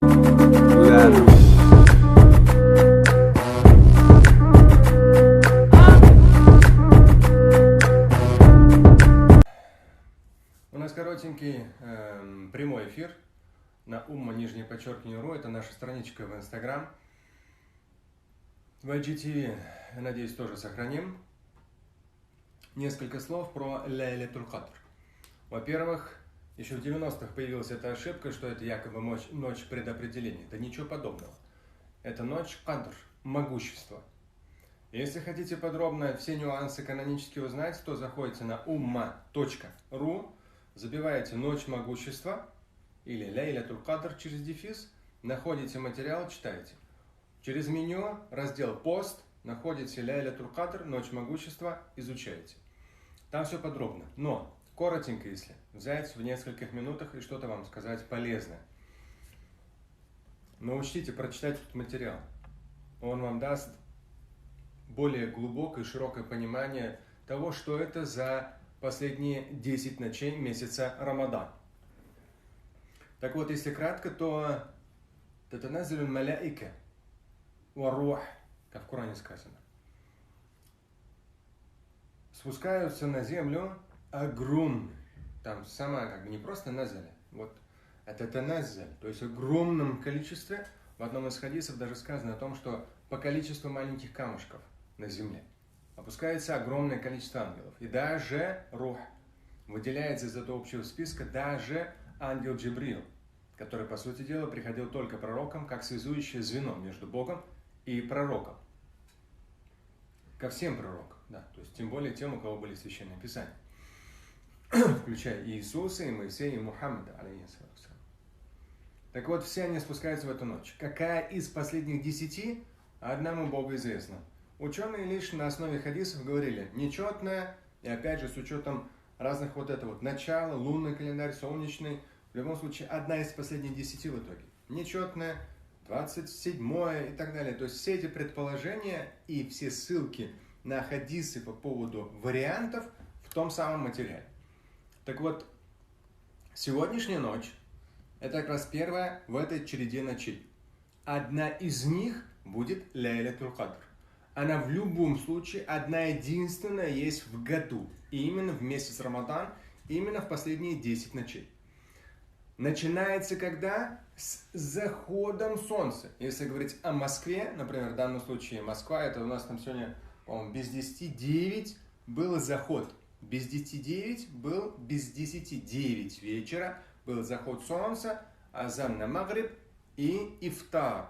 Ладно. У нас коротенький прямой эфир на _ру. Это наша страничка в Инстаграм. В IGTV, я надеюсь, тоже сохраним. Несколько слов про Лейлатуль Кадр. Во-первых, еще в 90-х появилась эта ошибка, что это якобы ночь предопределения. Да ничего подобного. Это ночь Кадр, могущества. Если хотите подробно все нюансы канонически узнать, то заходите на umma.ru, забиваете «Ночь могущества» или Лейлатуль Кадр через дефис, находите материал, читаете. Через меню, раздел «Пост», находите Лейлатуль Кадр, «Ночь могущества», изучаете. Там все подробно. Но, коротенько, если взять в нескольких минутах и что-то вам сказать полезное. Но учтите, прочитать этот материал. Он вам даст более глубокое и широкое понимание того, что это за последние 10 ночей месяца Рамадан. Так вот, если кратко, то «Татаназзалю маляика ва рух», как в Коране сказано. Спускаются на землю огромные, там сама как бы не просто назали, вот это таназзаль, то есть в огромном количестве. В одном из хадисов даже сказано о том, что по количеству маленьких камушков на земле опускается огромное количество ангелов. И даже рух выделяется из этого общего списка даже ангел Джибрил, который, по сути дела, приходил только пророкам, как связующее звено между Богом и пророком. Ко всем пророкам, да, то есть тем более тем, у кого были священные писания, включая и Иисуса, и Моисея, и Мухаммада, алейхиссалям. Так вот, все они спускаются в эту ночь. Какая из последних 10, одному Богу известно. Ученые лишь на основе хадисов говорили, нечетная, и опять же с учетом разных вот это вот начала, лунный календарь, солнечный, в любом случае одна из последних 10 в итоге. Нечетная, 27 и так далее. То есть все эти предположения и все ссылки на хадисы по поводу вариантов в том самом материале. Так вот, сегодняшняя ночь — это как раз первая в этой череде ночей. Одна из них будет Лейлатуль Кадр. Она в любом случае одна единственная есть в году. И именно в месяц Рамадан, именно в последние 10 ночей. Начинается когда? С заходом солнца. Если говорить о Москве, например, в данном случае Москва, это у нас там сегодня, по-моему, без 10 9 был заход. Без 10 9 был без 10 9 вечера. Был заход солнца, азан на Магриб и ифтар.